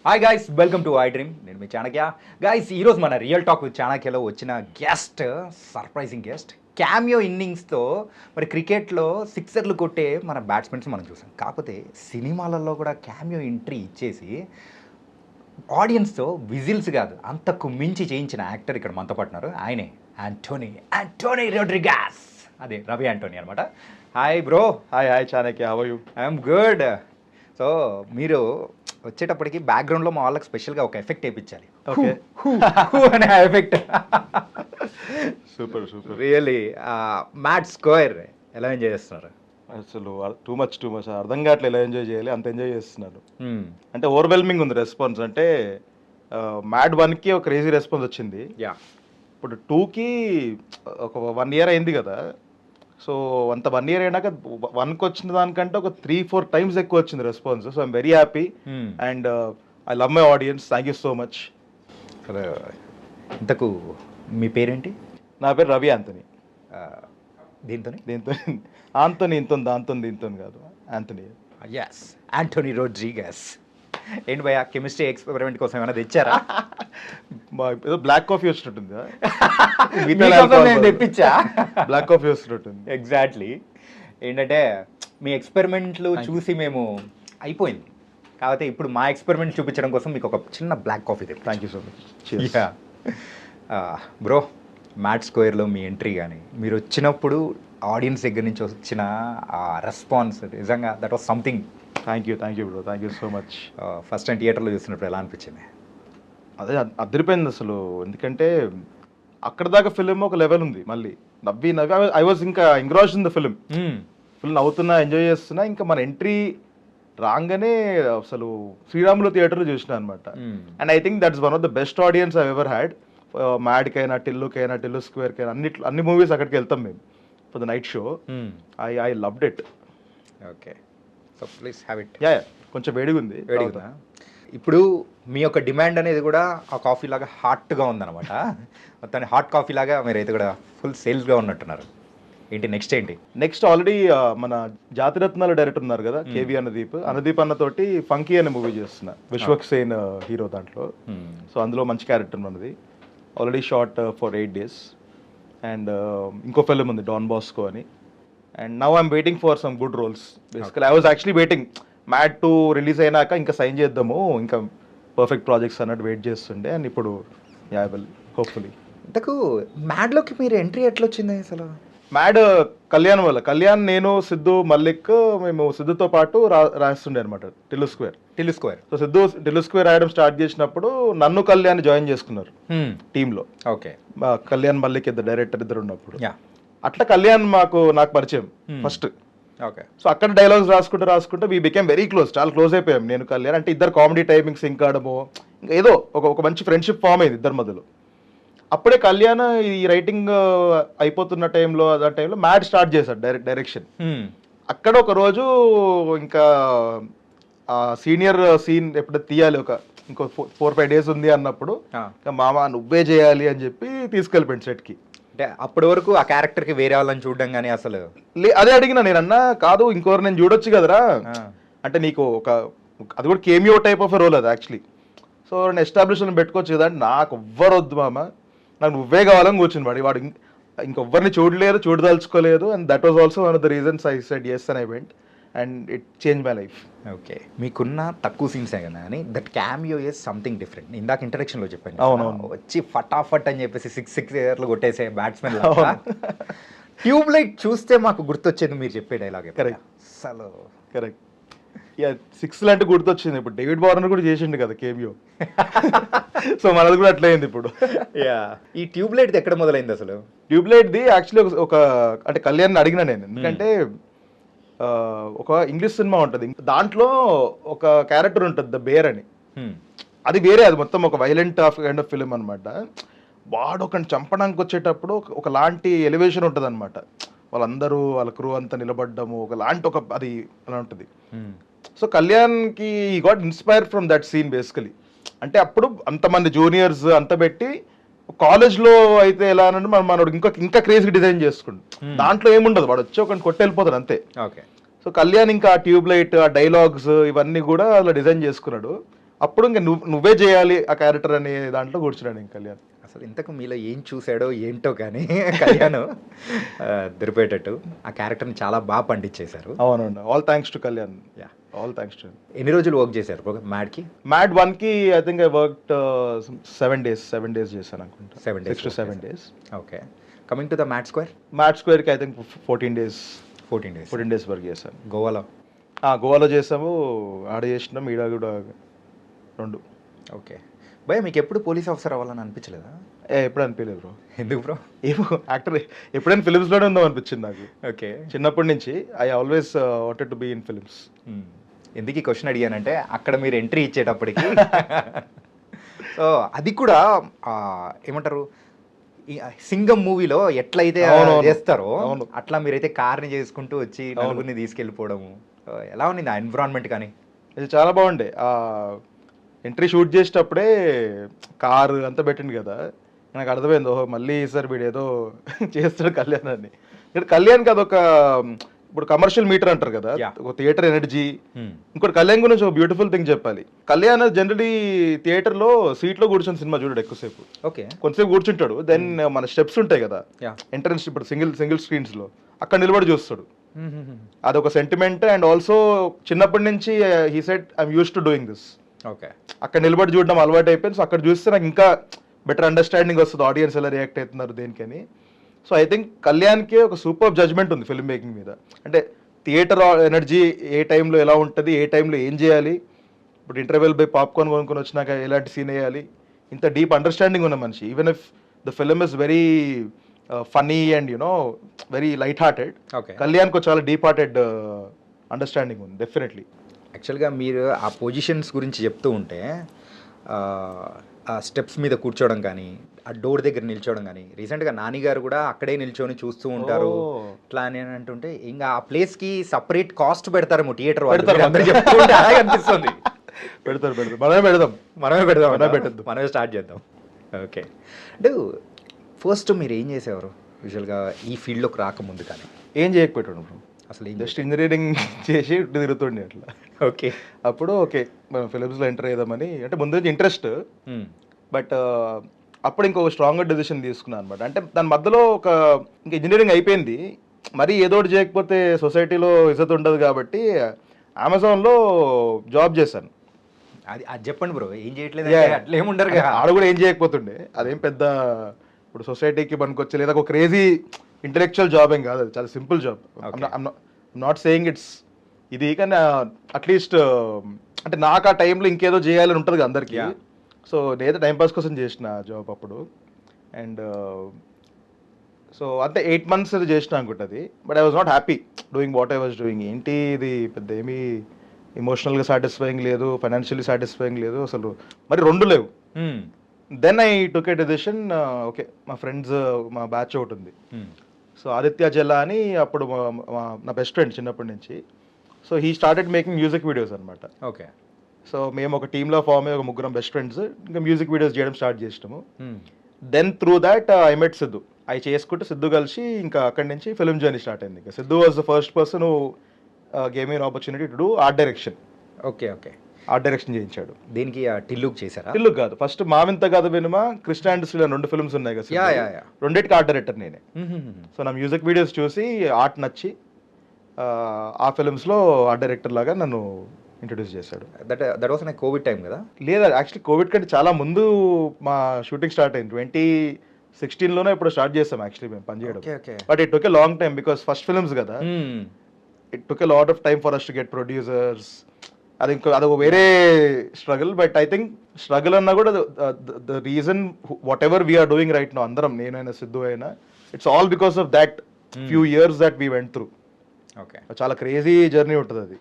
Hi guys, welcome to I dream. నేను మీ Chanakya. Guys, ఈరోజు మన రియల్ టాక్ విత్ చాణక్యలో వచ్చిన గెస్ట్, సర్ప్రైజింగ్ గెస్ట్, క్యామియో ఇన్నింగ్స్తో మరి క్రికెట్లో సిక్సర్లు కొట్టే మన బ్యాట్స్మెన్స్ మనం చూసాం. కాకపోతే సినిమాలలో కూడా క్యామియో ఎంట్రీ ఇచ్చేసి ఆడియన్స్తో విజిల్స్ కాదు అంతకు మించి చేయించిన యాక్టర్ ఇక్కడ మనతో పట్టున్నారు. ఆయనే యాంటోనీ రోడ్రిగాస్, అదే రవి యాంటోనీ అనమాట. Hi bro. Hi Chanakya, how are you? I'm good. So మీరు వచ్చేటప్పటికి బ్యాక్గ్రౌండ్లో మా వాళ్ళకి స్పెషల్గా ఒక ఎఫెక్ట్ వేయించాలి. ఓకే అనే effect super really. Mad Square ఎలా ఎంజాయ్ చేస్తున్నారు? అసలు టూ మచ్ అర్థం కావట్లేదు ఎలా ఎంజాయ్ చేయాలి, అంత ఎంజాయ్ చేస్తున్నాను. అంటే ఓవర్వెల్మింగ్ ఉంది రెస్పాన్స్. అంటే మ్యాడ్ 1కి ఒక క్రేజీ రెస్పాన్స్ వచ్చింది. ఇప్పుడు 2కి ఒక 1 year అయింది కదా. సో అంత 1 year అయినాక 1కి వచ్చిన దానికంటే ఒక 3-4 times ఎక్కువ వచ్చింది response. So I'm very happy and I love my audience. Thank you so much. ఇంతకు మీ పేరేంటి? నా పేరు రవి యాంథనీ. దీంతో ఆంథోనీ దీంతో కాదు, యాంథనీ. Yes, Anthony రోడ్రిగాస్. ఏంటి భయ్యా, కెమిస్ట్రీ ఎక్స్పెరిమెంట్ కోసం ఏమైనా తెచ్చారా? ఏదో బ్లాక్ కాఫీ వచ్చినట్టుంది. నేను తెప్పించా. బ్లాక్ కాఫీ వచ్చినట్టుంది. ఎగ్జాక్ట్లీ. ఏంటంటే మీ ఎక్స్పెరిమెంట్లు చూసి మేము అయిపోయింది. కాకపోతే ఇప్పుడు మా ఎక్స్పెరిమెంట్ చూపించడం కోసం మీకు ఒక చిన్న బ్లాక్ కాఫీ తెప్పి. Thank you so much. Bro, Mad స్క్వేర్లో మీ ఎంట్రీ కానీ మీరు వచ్చినప్పుడు ఆడియన్స్ దగ్గర నుంచి వచ్చిన ఆ రెస్పాన్స్ నిజంగా that was something. Thank you bro, thank you so much. First time థియేటర్లో చూసినప్పుడు ఎలా అనిపించింది? అదే అదిరిపోయింది అసలు. ఎందుకంటే అక్కడ దాకా ఫిలిం ఒక లెవెల్ ఉంది. మళ్ళీ నవ్వి ఐ వాజ్ ఇంకా engrossed in the film. Full నవ్వుతున్నా, ఎంజాయ్ చేస్తున్నా. ఇంకా మన ఎంట్రీ రాగానే అసలు శ్రీరాములు థియేటర్లో చూసిన అనమాట. And I think that's one of the best audience I ever had. మ్యాడ్కైనా, టిల్లు స్క్వేర్కైనా అన్ని మూవీస్ అక్కడికి వెళ్తాం మేము for the night show. I loved it. Okay, so please have it. Yeah, కొంచెం వేడిగా ఉంది. ఇప్పుడు మీ యొక్క డిమాండ్ అనేది కూడా ఆ కాఫీ లాగా హాట్గా ఉందన్నమాట. మొత్తాన్ని హాట్ కాఫీ లాగా మీరైతే కూడా ఫుల్ సేల్స్గా ఉన్నట్టున్నారు. ఏంటి నెక్స్ట్ ఆల్రెడీ మన జాతిరత్నాల డైరెక్టర్ ఉన్నారు కదా, కేవి అనుదీప్ అన్నతోటి ఫంకీ అనే మూవీ చేస్తున్నా. విశ్వక్ సేన్ హీరో దాంట్లో. సో అందులో మంచి క్యారెక్టర్ ఉన్నది. Already short for 8 days. And ఇంకో ఫిల్మ్ ఉంది డాన్ బాస్కో అని. And now I'm waiting for some good roles. Basically I was actually waiting Mad 2 release అయినాక ఇంకా సైన్ చేద్దాము, ఇంకా పర్ఫెక్ట్ ప్రాజెక్ట్స్ అన్నట్టు వెయిట్ చేస్తుండే. అండ్ ఇప్పుడు యా విల్ హోప్ఫుల్లీ. ఇంతకు మ్యాడ్లోకి మీరు ఎంట్రీ ఎట్లా వచ్చింది అసలు? మ్యాడ్ కళ్యాణ్, నేను, సిద్ధు, మల్లిక్, మేము సిద్ధుతో పాటు రాస్తుండే అనమాట Tillu square. So Siddhu Tillu square రాయడం స్టార్ట్ చేసినప్పుడు నన్ను కళ్యాణ్ జాయిన్ చేసుకున్నారు టీంలో. ఓకే, కళ్యాణ్, మల్లిక్ ఇద్దరు డైరెక్టర్ ఇద్దరు ఉన్నప్పుడు. అట్లా కళ్యాణ్ నాకు పరిచయం ఫస్ట్. ఓకే, సో అక్కడ డైలాగ్స్ రాసుకుంటూ వీ బికేమ్ వెరీ క్లోజ్. చాలా క్లోజ్ అయిపోయాం నేను కళ్యాణ్. అంటే ఇద్దరు కామెడీ టైమింగ్ సింక్ ఆడము, ఇంకా ఏదో ఒక మంచి ఫ్రెండ్షిప్ ఫామ్ అయింది ఇద్దరి మధ్యలో. అప్పుడే కళ్యాణ్ ఈ రైటింగ్ అయిపోతున్న టైంలో మ్యాడ్ స్టార్ట్ చేశాడు డైరెక్షన్. అక్కడ ఒక రోజు ఇంకా సీనియర్ సీన్ ఎప్పుడైతే తీయాలి, ఇంకో 4-5 days ఉంది అన్నప్పుడు, మామ నువ్వే చేయాలి అని చెప్పి తీసుకెళ్ళిపోయింది సెట్కి. అంటే అప్పటి వరకు ఆ క్యారెక్టర్కి వేరే వాళ్ళని చూడడం కానీ అసలు అదే అడిగినా నేను. అన్నా కాదు, ఇంకోరు నేను చూడొచ్చు కదరా అంటే, నీకు అది కూడా కేమియో టైప్ ఆఫ్ రోల్ అది యాక్చువల్లీ. సో నేను ఎస్టాబ్లిష్మెంట్ పెట్టుకోవచ్చు కదా అంటే, నాకు ఎవ్వరు వద్దు మామ, నాకు నువ్వే కావాలని కూర్చుని వాడు ఇంకొవ్వరిని చూడదలుచుకోలేదు. And that was also one of the reasons I said yes and I went and it changed my life. Okay, మీకున్న తక్కువ సీన్సే కదా అని that cameo is something different. ఇందాక ఇంట్రడక్షన్లో చెప్పాను. అవునవును, వచ్చి ఫటాఫట్ అని చెప్పేసి 6 years కొట్టేసే బ్యాట్స్మెన్. ట్యూబ్ లైట్ చూస్తే మాకు గుర్తొచ్చేది మీరు చెప్పే డైలాగ్. కరెక్ట్ అసలు కరెక్ట్. 6 లాంటి గుర్తొచ్చింది. ఇప్పుడు డేవిడ్ వార్నర్ కూడా చేసిండు కదా కేమియో. సో మనది కూడా అట్లా అయింది ఇప్పుడు. ఈ ట్యూబ్ లైట్ ఎక్కడ మొదలైంది అసలు? ట్యూబ్ లైట్ది యాక్చువల్లీ అంటే కళ్యాణ్ అడిగిన నేను. ఎందుకంటే ఒక ఇంగ్లీష్ సినిమా ఉంటుంది, దాంట్లో ఒక క్యారెక్టర్ ఉంటుంది ద బేర్ అని. అది వేరే, అది మొత్తం ఒక వైలెంట్ కైండ్ ఆఫ్ ఫిలిం అనమాట. వాడు ఒకని చంపడానికి వచ్చేటప్పుడు ఒకలాంటి ఎలివేషన్ ఉంటుంది అనమాట. వాళ్ళందరూ వాళ్ళ క్రూ అంతా నిలబడ్డము ఒకలాంటి అది అలా ఉంటుంది. సో కళ్యాణ్కి ఈ got inspire from that scene basically. అంటే అప్పుడు అంతమంది జూనియర్స్ అంత పెట్టి కాలేజ్లో అయితే ఎలా అంటే మనోడు ఇంకా క్రేజీ డిజైన్ చేసుకుంటు. దాంట్లో ఏముండదు, వాడు వచ్చి ఒకరిని కొట్టి వెళ్ళిపోతాడు అంతే. ఓకే, సో కళ్యాణ్ ఇంకా ట్యూబ్ లైట్, ఆ డైలాగ్స్ ఇవన్నీ కూడా అలా డిజైన్ చేసుకున్నాడు. అప్పుడు ఇంకా నువ్వే చేయాలి ఆ క్యారెక్టర్ అనే దాంట్లో కూర్చున్నాడు ఇంకా కళ్యాణ్. అసలు ఇంతకు మీలో ఏం చూసాడో ఏంటో కానీ కళ్యాణ్ దొరిపోయేటట్టు ఆ క్యారెక్టర్ని చాలా బాగా పండించేశారు. అవునండి, all thanks to Kalyan. Yeah, all thanks to ఎన్ని రోజులు వర్క్ చేశారు మ్యాడ్కి? మ్యాడ్ 1కి I think I worked 7 days చేశాను అనుకుంటా. 7 days 6 to 7 days. Okay, coming to the Mad Square. Mad స్క్వేర్కి I think 14 days 14 days work చేశాను. గోవాలో. గోవాలో చేసాము, ఆడ చేసినాం, ఈడ కూడా 2. ఓకే భయ, మీకు ఎప్పుడు పోలీస్ ఆఫీసర్ అవ్వాలని అనిపించలేదా? ఎప్పుడు అనిపించలేదు బ్రో. ఎందుకు బ్రో? ఏమో యాక్టర్ ఎప్పుడైనా ఫిలిమ్స్లోనే ఉందాం అనిపించింది నాకు. ఓకే, చిన్నప్పటి నుంచి I always wanted to be in films. ఎందుకు ఈ క్వశ్చన్ అడిగానంటే అక్కడ మీరు ఎంట్రీ ఇచ్చేటప్పటికి సో అది కూడా ఏమంటారు, ఈ సింగం మూవీలో ఎట్లయితే చేస్తారో అట్లా మీరైతే కార్ని చేసుకుంటూ వచ్చి నలుగురిని తీసుకెళ్ళిపోవడము, ఎలా ఉంది ఆ ఎన్విరాన్మెంట్? కానీ ఇది చాలా బాగుండే. ఎంట్రీ షూట్ చేసేటప్పుడే కారు అంతా పెట్టింది కదా, నాకు అర్థమైంది, ఓహో మళ్ళీ సార్ వీడు ఏదో చేస్తాడు కళ్యాణ్ అని. ఇక్కడ కళ్యాణ్కి అదొక ఇప్పుడు కమర్షియల్ మీటర్ అంటారు కదా, ఒక థియేటర్ ఎనర్జీ. ఇంకోటి కళ్యాణ్ గురించి ఒక బ్యూటిఫుల్ థింగ్ చెప్పాలి. కళ్యాణ్ జనరలీ థియేటర్లో సీట్లో కూర్చొని సినిమా చూడడు ఎక్కువసేపు. ఓకే, కొంతసేపు కూర్చుంటాడు, దెన్ మన స్టెప్స్ ఉంటాయి కదా ఎంట్రన్స్, ఇప్పుడు సింగిల్ స్క్రీన్స్లో అక్కడ నిలబడి చూస్తాడు. అదొక సెంటిమెంట్. అండ్ ఆల్సో చిన్నప్పటి నుంచి he said I'm use to doing this. Okay, అక్కడ నిలబడి చూడడం అలవాటు అయిపోయింది. సో అక్కడ చూస్తే నాకు ఇంకా బెటర్ అండర్స్టాండింగ్ వస్తుంది ఆడియన్స్ ఎలా రియాక్ట్ అవుతున్నారు దేనికని. సో ఐ థింక్ కళ్యాణ్కి ఒక సూపర్ జడ్జ్మెంట్ ఉంది ఫిల్మ్ మేకింగ్ మీద. అంటే థియేటర్ ఎనర్జీ ఏ టైంలో ఎలా ఉంటుంది, ఏ టైంలో ఏం చేయాలి, ఇప్పుడు ఇంటర్వెల్ బై పాప్కార్న్ కొనుక్కొని వచ్చినాక ఎలాంటి సీన్ వేయాలి, ఇంత డీప్ అండర్స్టాండింగ్ ఉన్న మనిషి. Even if the film is very funny and very light hearted, కళ్యాణ్కి చాలా డీప్ హార్టెడ్ అండర్స్టాండింగ్ ఉంది డెఫినెట్లీ. యాక్చువల్గా మీరు ఆ పొజిషన్స్ గురించి చెప్తూ ఉంటే ఆ స్టెప్స్ మీద కూర్చోవడం కానీ, ఆ డోర్ దగ్గర నిల్చోవడం కానీ, రీసెంట్గా నాని గారు కూడా అక్కడే నిల్చొని చూస్తూ ఉంటారు ఇట్లా అని అంటుంటే, ఇంకా ఆ ప్లేస్కి సపరేట్ కాస్ట్ పెడతారేమో థియేటర్ వాళ్ళు చెప్పుకుంటే అనిపిస్తుంది. పెడతారు మనమే స్టార్ట్ చేద్దాం. ఓకే, అంటే ఫస్ట్ మీరు ఏం చేసేవారు యూజువల్గా ఈ ఫీల్డ్లోకి రాకముందు? కానీ ఏం చేయకపోయాడు అసలు, జస్ట్ ఇంజనీరింగ్ చేసి తిరుగుతుండే అట్లా. ఓకే, అప్పుడు ఓకే మనం ఫిలిమ్స్లో ఎంటర్ అయ్యామని, అంటే ముందు నుంచి ఇంట్రెస్ట్, బట్ అప్పుడు ఇంకో స్ట్రాంగర్ డెసిషన్ తీసుకున్నాను అనమాట. అంటే దాని మధ్యలో ఇంకా ఇంజనీరింగ్ అయిపోయింది, మరీ ఏదో ఒకటి చేయకపోతే సొసైటీలో ఇజ్జత్ ఉండదు కాబట్టి అమెజాన్లో జాబ్ చేశాను. అది చెప్పండి బ్రో, ఏం చేయట్లేదు అట్లా ఏముండరు కదా, ఆడ కూడా ఏం చేయకపోతుండే. అదేం పెద్ద ఇప్పుడు సొసైటీకి పనికొచ్చే లేదా ఒక క్రేజీ ఇంటెలెక్చువల్ జాబ్ ఏం కాదు, అది చాలా simple job. Not saying it's ఇది, కానీ అట్లీస్ట్ అంటే నాకు ఆ టైంలో ఇంకేదో చేయాలని ఉంటుంది కదా అందరికీ. సో నేనైతే టైంపాస్ కోసం చేసిన జాబ్ అప్పుడు. అండ్ సో అంతే 8 months అది చేసిన అనుకుంటుంది. But I was not happy doing what I was doing. ఏంటి ఇది పెద్ద ఏమీ ఎమోషనల్గా సాటిస్ఫైయింగ్ లేదు, ఫైనాన్షియల్లీ సాటిస్ఫైయింగ్ లేదు, అసలు మరి 2 లేవు. Then I took a decision. Okay, మా ఫ్రెండ్స్ మా బ్యాచ్ ఒకటి ఉంది, సో ఆదిత్య జల్లా అని, అప్పుడు నా బెస్ట్ ఫ్రెండ్ చిన్నప్పటి నుంచి. So he started making music videos అనమాట. ఓకే, సో మేము ఒక టీంలో ఫామ్ అయ్యి ఒక 3 బెస్ట్ ఫ్రెండ్స్ ఇంకా మ్యూజిక్ వీడియోస్ చేయడం స్టార్ట్ చేసినాము. Then through that I met Siddhu. అవి చేసుకుంటూ సిద్ధు కలిసి ఇంకా అక్కడి నుంచి ఫిల్మ్ జర్నీ స్టార్ట్ అయింది. ఇంకా Siddhu was the first person who game an opportunity to do art direction. Okay okay, art direction చేయించాడు. దీనికి టిల్లుక్ చేశారా? టిల్లుక్ కాదు, ఫస్ట్ మావింత కథ వినుమ, కృష్ణ అండ్ శ్రీల 2 ఫిల్మ్స్ ఉన్నాయి కదా, రెండింటికి ఆర్ట్ డైరెక్టర్ నేనే. సో నా మ్యూజిక్ వీడియోస్ చూసి ఆర్ట్ నచ్చి ఆ ఫిల్మ్స్లో ఆర్ట్ డైరెక్టర్ లాగా నన్ను ఇంట్రడ్యూస్ చేశాడు. దట్ వాస్ నా కోవిడ్ టైం కదా? లేదా, యాక్చువల్లీ కోవిడ్ కంటే చాలా ముందు మా షూటింగ్ స్టార్ట్ అయింది. 2016లోనే ఇప్పుడు స్టార్ట్ చేస్తాం యాక్చువల్లీ మేము పనిచేయడం. But it took a long time because first films కదా, it took a lot of time for us to get producers. అదొక వేరే struggle. But I think struggle అన్నా కూడా the reason whatever we're doing right no, అందరం, నేనైనా సిద్ధు అయినా, it's all because of that few years that we went through. Okay, చాలా crazy journey ఉంటుంది అది.